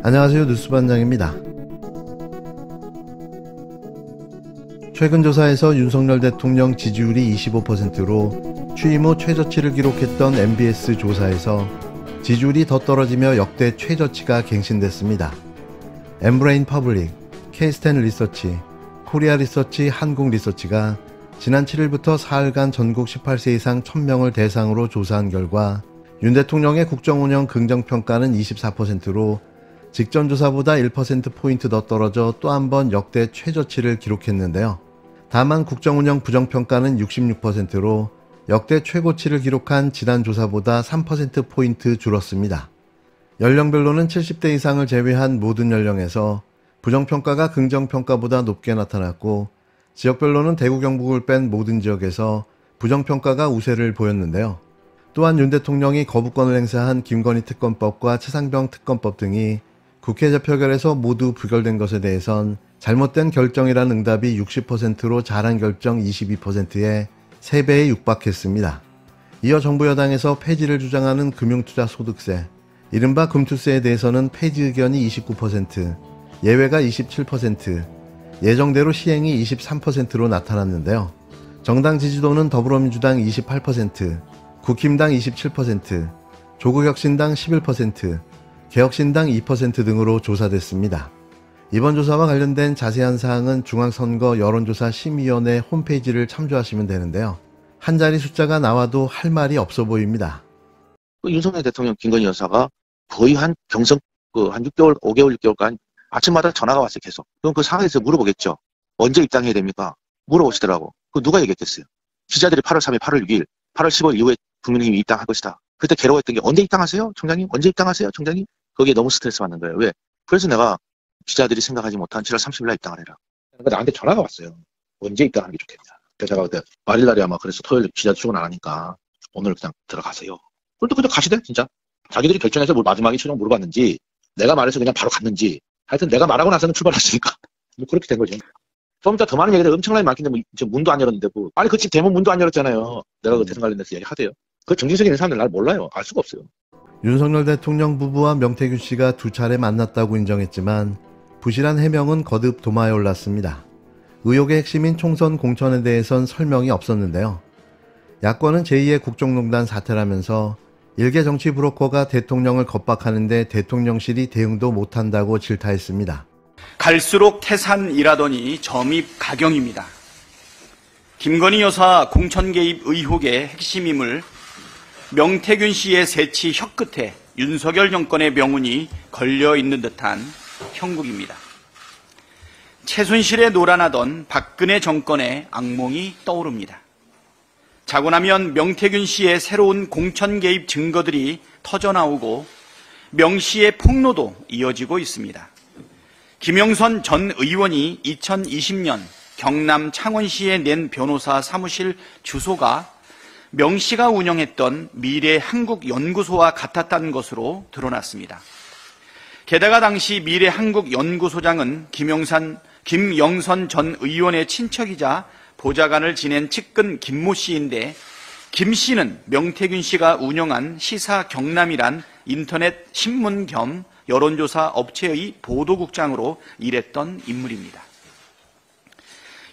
안녕하세요. 뉴스반장입니다. 최근 조사에서 윤석열 대통령 지지율이 25%로 취임 후 최저치를 기록했던 MBS 조사에서 지지율이 더 떨어지며 역대 최저치가 갱신됐습니다. 엠브레인 퍼블릭, K-스탠 리서치, 코리아 리서치, 한국 리서치가 지난 7일부터 사흘간 전국 18세 이상 1000명을 대상으로 조사한 결과 윤 대통령의 국정운영 긍정평가는 24%로 직전 조사보다 1%포인트 더 떨어져 또 한 번 역대 최저치를 기록했는데요. 다만 국정운영 부정평가는 66%로 역대 최고치를 기록한 지난 조사보다 3%포인트 줄었습니다. 연령별로는 70대 이상을 제외한 모든 연령에서 부정평가가 긍정평가보다 높게 나타났고, 지역별로는 대구 경북을 뺀 모든 지역에서 부정평가가 우세를 보였는데요. 또한 윤 대통령이 거부권을 행사한 김건희 특검법과 최상병 특검법 등이 국회 재표결에서 모두 부결된 것에 대해선 잘못된 결정이란 응답이 60%로 잘한 결정 22%에 3배에 육박했습니다. 이어 정부 여당에서 폐지를 주장하는 금융투자소득세, 이른바 금투세에 대해서는 폐지 의견이 29%, 예외가 27%, 예정대로 시행이 23%로 나타났는데요. 정당 지지도는 더불어민주당 28%, 국힘당 27%, 조국혁신당 11%, 개혁신당 2% 등으로 조사됐습니다. 이번 조사와 관련된 자세한 사항은 중앙선거 여론조사 심의위원회 홈페이지를 참조하시면 되는데요. 한 자리 숫자가 나와도 할 말이 없어 보입니다. 윤석열 대통령 김건희 여사가 거의 한 경선 한 6개월, 5개월, 6개월간 아침마다 전화가 왔어요, 계속. 그럼 그 상황에서 물어보겠죠. 언제 입당해야 됩니까? 물어보시더라고. 그 누가 얘기했겠어요? 기자들이 8월 3일, 8월 6일, 8월 15일 이후에 국민의힘이 입당할 것이다. 그때 괴로워했던 게 언제 입당하세요? 총장님? 언제 입당하세요? 총장님? 거기에 너무 스트레스 받는 거예요. 왜? 그래서 내가 기자들이 생각하지 못한 7월 30일 날 입당을 해라. 그러니까 나한테 전화가 왔어요. 언제 입당하는 게 좋겠냐. 그래서 제가 그때 말일날이 아마 그래서 토요일 기자 출근 안 하니까 오늘 그냥 들어가세요. 그래도 그냥 가시대, 진짜. 자기들이 결정해서 마지막에 최종 물어봤는지, 내가 말해서 그냥 바로 갔는지, 하여튼 내가 말하고 나서는 출발했으니까. 뭐 그렇게 된 거죠. 좀 이따 더 많은 얘기들 엄청나게 많긴데, 뭐, 이제 문도 안 열었는데, 뭐. 아니, 그 집 대문 문도 안 열었잖아요. 내가 그 대선 관련돼서 얘기 하대요. 그 정치적인 있는 사람들 날 몰라요. 알 수가 없어요. 윤석열 대통령 부부와 명태균 씨가 2차례 만났다고 인정했지만 부실한 해명은 거듭 도마에 올랐습니다. 의혹의 핵심인 총선 공천에 대해선 설명이 없었는데요. 야권은 제2의 국정농단 사태라면서 일개 정치 브로커가 대통령을 겁박하는데 대통령실이 대응도 못한다고 질타했습니다. 갈수록 태산이라더니 점입 가경입니다. 김건희 여사 공천 개입 의혹의 핵심임을 명태균 씨의 새치 혀끝에 윤석열 정권의 명운이 걸려있는 듯한 형국입니다. 최순실에 노란하던 박근혜 정권의 악몽이 떠오릅니다. 자고 나면 명태균 씨의 새로운 공천 개입 증거들이 터져나오고 명 씨의 폭로도 이어지고 있습니다. 김영선 전 의원이 2020년 경남 창원시에 낸 변호사 사무실 주소가 명 씨가 운영했던 미래한국연구소와 같았다는 것으로 드러났습니다. 게다가 당시 미래한국연구소장은 김영선 전 의원의 친척이자 보좌관을 지낸 측근 김모 씨인데, 김 씨는 명태균 씨가 운영한 시사경남이란 인터넷 신문 겸 여론조사 업체의 보도국장으로 일했던 인물입니다.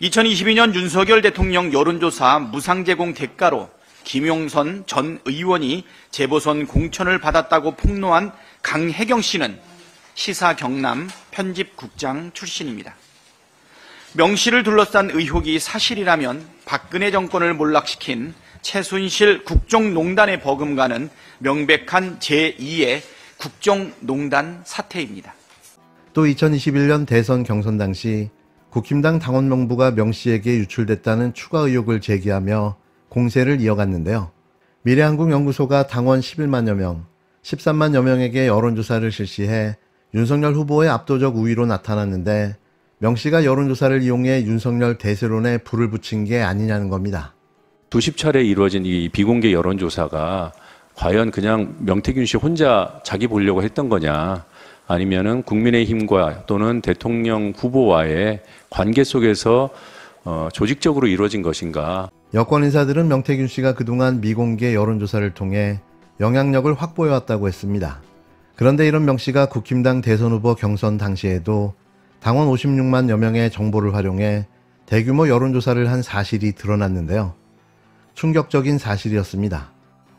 2022년 윤석열 대통령 여론조사 무상 제공 대가로 김용선 전 의원이 재보선 공천을 받았다고 폭로한 강혜경 씨는 시사경남 편집국장 출신입니다. 명 씨를 둘러싼 의혹이 사실이라면 박근혜 정권을 몰락시킨 최순실 국정농단의 버금가는 명백한 제2의 국정농단 사태입니다. 또 2021년 대선 경선 당시 국힘당 당원 명부가 명 씨에게 유출됐다는 추가 의혹을 제기하며 공세를 이어갔는데요. 미래한국연구소가 당원 11만여 명, 13만여 명에게 여론조사를 실시해 윤석열 후보의 압도적 우위로 나타났는데, 명 씨가 여론조사를 이용해 윤석열 대세론에 불을 붙인 게 아니냐는 겁니다. 수십 차례 이루어진 이 비공개 여론조사가 과연 그냥 명태균 씨 혼자 자기 보려고 했던 거냐, 아니면은 국민의힘과 또는 대통령 후보와의 관계 속에서 조직적으로 이루어진 것인가. 여권 인사들은 명태균 씨가 그동안 미공개 여론조사를 통해 영향력을 확보해왔다고 했습니다. 그런데 이런 명 씨가 국힘당 대선 후보 경선 당시에도 당원 56만여 명의 정보를 활용해 대규모 여론조사를 한 사실이 드러났는데요. 충격적인 사실이었습니다.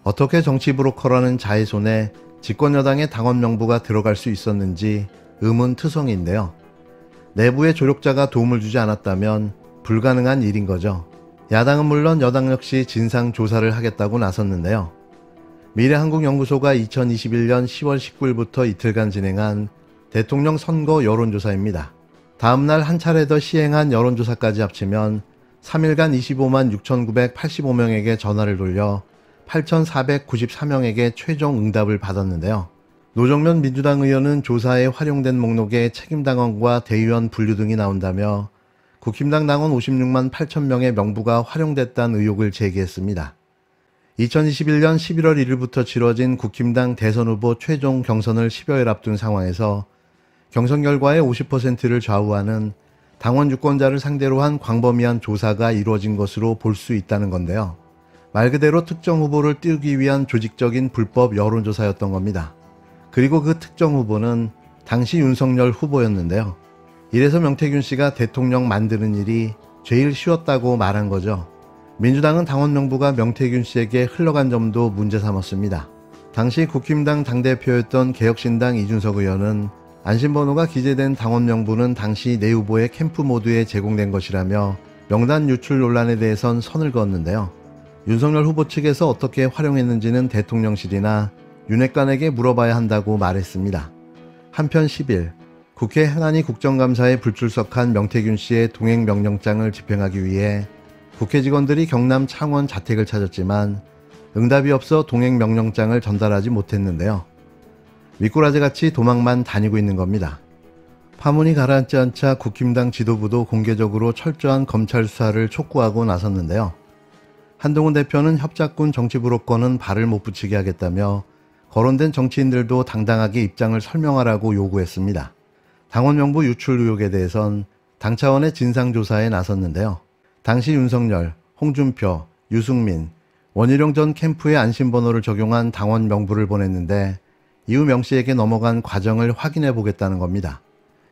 어떻게 정치 브로커라는 자의 손에 집권여당의 당원 명부가 들어갈 수 있었는지 의문투성이인데요. 내부의 조력자가 도움을 주지 않았다면 불가능한 일인 거죠. 야당은 물론 여당 역시 진상조사를 하겠다고 나섰는데요. 미래한국연구소가 2021년 10월 19일부터 이틀간 진행한 대통령 선거 여론조사입니다. 다음날 한 차례 더 시행한 여론조사까지 합치면 3일간 25만 6,985명에게 전화를 돌려 8,494명에게 최종 응답을 받았는데요. 노정면 민주당 의원은 조사에 활용된 목록에 책임당원과 대의원 분류 등이 나온다며 국힘당 당원 56만 8천 명의 명부가 활용됐다는 의혹을 제기했습니다. 2021년 11월 1일부터 치러진 국힘당 대선 후보 최종 경선을 10여일 앞둔 상황에서 경선 결과의 50%를 좌우하는 당원 유권자를 상대로 한 광범위한 조사가 이루어진 것으로 볼 수 있다는 건데요. 말 그대로 특정 후보를 띄우기 위한 조직적인 불법 여론조사였던 겁니다. 그리고 그 특정 후보는 당시 윤석열 후보였는데요. 이래서 명태균 씨가 대통령 만드는 일이 제일 쉬웠다고 말한 거죠. 민주당은 당원 명부가 명태균 씨에게 흘러간 점도 문제 삼았습니다. 당시 국힘당 당대표였던 개혁신당 이준석 의원은 안심번호가 기재된 당원 명부는 당시 내 후보의 캠프 모두에 제공된 것이라며 명단 유출 논란에 대해선 선을 그었는데요. 윤석열 후보 측에서 어떻게 활용했는지는 대통령실이나 윤핵관에게 물어봐야 한다고 말했습니다. 한편 10일 국회 행안위 국정감사에 불출석한 명태균 씨의 동행명령장을 집행하기 위해 국회 직원들이 경남 창원 자택을 찾았지만 응답이 없어 동행명령장을 전달하지 못했는데요. 미꾸라지같이 도망만 다니고 있는 겁니다. 파문이 가라앉지 않자 국힘당 지도부도 공개적으로 철저한 검찰 수사를 촉구하고 나섰는데요. 한동훈 대표는 협작군 정치브로커는 발을 못 붙이게 하겠다며 거론된 정치인들도 당당하게 입장을 설명하라고 요구했습니다. 당원 명부 유출 의혹에 대해선 당 차원의 진상조사에 나섰는데요. 당시 윤석열, 홍준표, 유승민, 원희룡 전 캠프의 안심번호를 적용한 당원 명부를 보냈는데 이후 명 씨에게 넘어간 과정을 확인해 보겠다는 겁니다.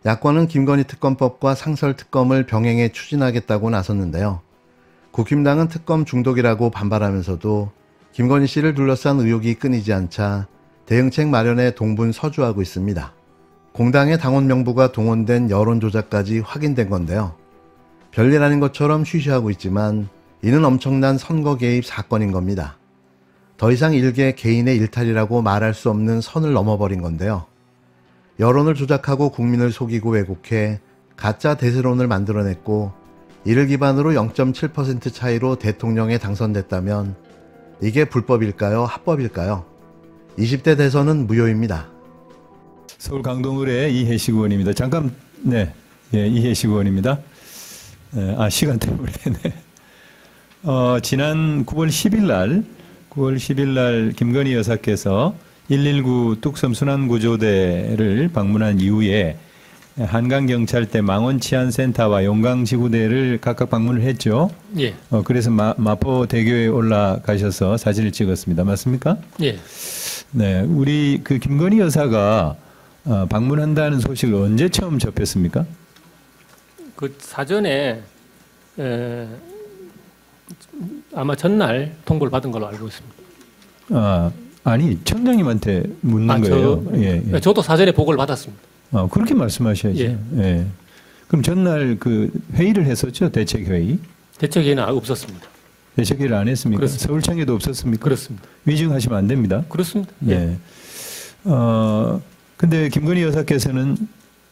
야권은 김건희 특검법과 상설특검을 병행해 추진하겠다고 나섰는데요. 국힘당은 특검 중독이라고 반발하면서도 김건희 씨를 둘러싼 의혹이 끊이지 않자 대응책 마련에 동분서주하고 있습니다. 공당의 당원 명부가 동원된 여론조작까지 확인된 건데요. 별일 아닌 것처럼 쉬쉬하고 있지만 이는 엄청난 선거 개입 사건인 겁니다. 더 이상 일개 개인의 일탈이라고 말할 수 없는 선을 넘어버린 건데요. 여론을 조작하고 국민을 속이고 왜곡해 가짜 대세론을 만들어냈고 이를 기반으로 0.7% 차이로 대통령에 당선됐다면 이게 불법일까요? 합법일까요? 20대 대선은 무효입니다. 서울 강동을의 이혜식 의원입니다. 잠깐, 이혜식 의원입니다. 시간 때문에. 지난 9월 10일 날 김건희 여사께서 119 뚝섬 순환구조대를 방문한 이후에 한강경찰대 망원치안센터와 용강지구대를 각각 방문을 했죠. 예. 그래서 마포대교에 올라가셔서 사진을 찍었습니다. 맞습니까? 예. 네, 우리 그 김건희 여사가 방문한다는 소식을 언제 처음 접했습니까? 그 사전에 아마 전날 통보를 받은 걸로 알고 있습니다. 아니 청장님한테 묻는 거예요. 예. 저도 사전에 보고를 받았습니다. 그렇게 말씀하셔야죠. 예. 예. 그럼 전날 그 회의를 했었죠, 대책회의? 대책회의는 없었습니다. 대책회의를 안 했습니까? 그렇습니다. 서울청에도 없었습니까? 그렇습니다. 위증하시면 안 됩니다. 그렇습니다. 예. 근데 김건희 여사께서는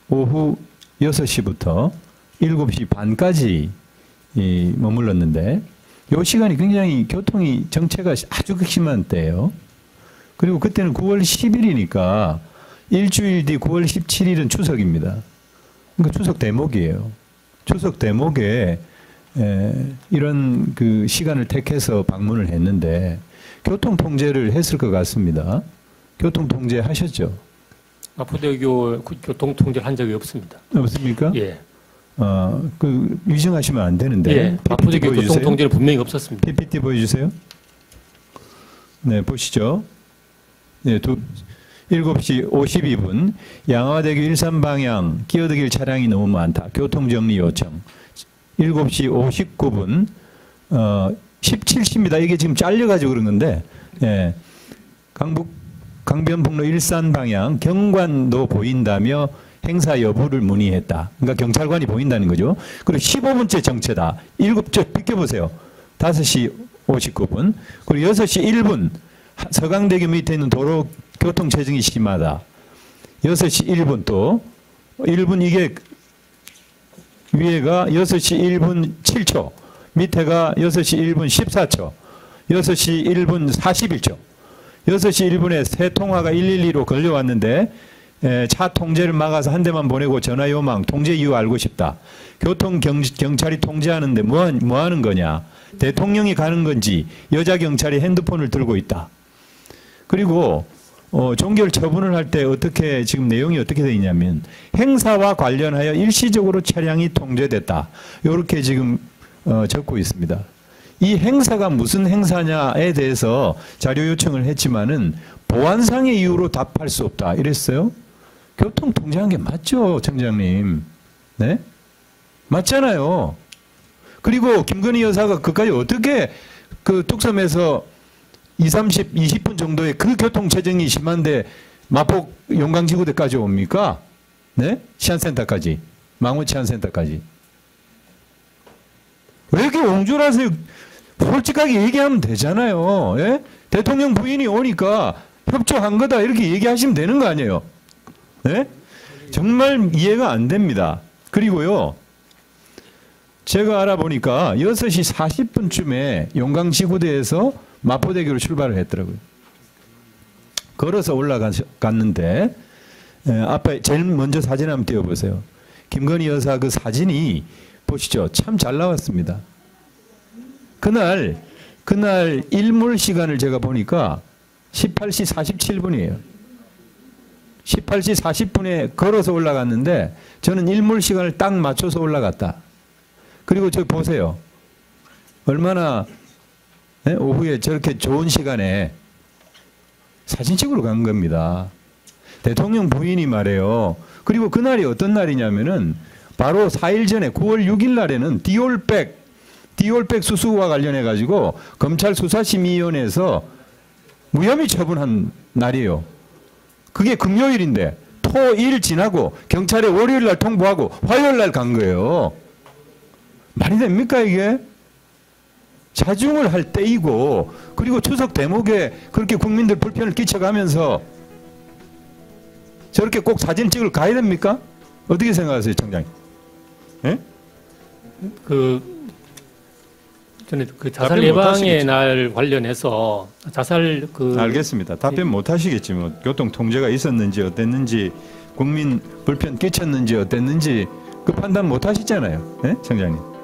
오후 6시부터 7시 반까지 머물렀는데 이 시간이 굉장히 교통이 정체가 아주 극심한 때예요. 그리고 그때는 9월 10일이니까 일주일 뒤 9월 17일은 추석입니다. 그러니까 추석 대목이에요. 추석 대목에 이런 그 시간을 택해서 방문을 했는데 교통 통제를 했을 것 같습니다. 교통 통제 하셨죠? 마포대교 교통 통제를 한 적이 없습니다. 없습니까? 예. 그 위증하시면 안 되는데. 예, 마포대교 교통통제는 분명히 없었습니다. PPT 보여주세요. 네, 보시죠. 네, 7시 52분 양화대교 일산 방향 끼어들길 차량이 너무 많다. 교통정리 요청. 7시 59분 17시입니다. 이게 지금 잘려가지고 그런 건데 예, 강변북로 일산 방향 경관도 보인다며 행사 여부를 문의했다. 그러니까 경찰관이 보인다는 거죠. 그리고 15분째 정체다. 7쪽 비켜보세요. 5시 59분. 그리고 6시 1분 서강대교 밑에 있는 도로 교통 체증이 심하다. 6시 1분 또 1분 이게 위에가 6시 1분 7초 밑에가 6시 1분 14초 6시 1분 41초 6시 1분에 새 통화가 112로 걸려왔는데 차 통제를 막아서 한 대만 보내고 전화 요망 통제 이유 알고 싶다. 경찰이 통제하는데 뭐 하는 거냐. 대통령이 가는 건지 여자 경찰이 핸드폰을 들고 있다. 그리고 종결 처분을 할 때 어떻게 지금 내용이 어떻게 되어 있냐면 행사와 관련하여 일시적으로 차량이 통제됐다. 이렇게 지금 적고 있습니다. 이 행사가 무슨 행사냐에 대해서 자료 요청을 했지만은 보안상의 이유로 답할 수 없다. 이랬어요. 교통 통제한 게 맞죠, 청장님? 네? 맞잖아요. 그리고 김건희 여사가 그까지 어떻게 그 뚝섬에서 20분 정도의 그 교통 체증이 심한데 마포 용강지구대까지 옵니까? 네? 치안센터까지. 망원 치안센터까지. 왜 이렇게 옹졸하세요? 솔직하게 얘기하면 되잖아요. 예? 대통령 부인이 오니까 협조한 거다 이렇게 얘기하시면 되는 거 아니에요? 네? 정말 이해가 안 됩니다. 그리고요. 제가 알아보니까 6시 40분쯤에 용강지구대에서 마포대교로 출발을 했더라고요. 걸어서 올라갔는데 앞에 제일 먼저 사진 한번 띄워보세요. 김건희 여사 그 사진이 보시죠. 참 잘 나왔습니다. 그날 일몰 시간을 제가 보니까 18시 47분이에요. 18시 40분에 걸어서 올라갔는데 저는 일몰 시간을 딱 맞춰서 올라갔다. 그리고 저기 보세요. 얼마나 오후에 저렇게 좋은 시간에 사진 찍으러 간 겁니다. 대통령 부인이 말해요. 그리고 그날이 어떤 날이냐면은 바로 4일 전에 9월 6일 날에는 디올백 수수와 관련해 가지고 검찰 수사심의위원회에서 무혐의 처분한 날이에요. 그게 금요일인데 토 일 지나고 경찰에 월요일 날 통보하고 화요일 날 간 거예요. 말이 됩니까 이게? 자중을 할 때이고 그리고 추석 대목에 그렇게 국민들 불편을 끼쳐가면서 저렇게 꼭 사진 찍을 가야 됩니까? 어떻게 생각하세요, 청장님? 예? 저는 그 자살 예방의 날 관련해서 자살 알겠습니다. 답변 못 하시겠지 뭐 교통 통제가 있었는지 어땠는지 국민 불편 끼쳤는지 어땠는지 그 판단 못 하시잖아요, 예? 청장님.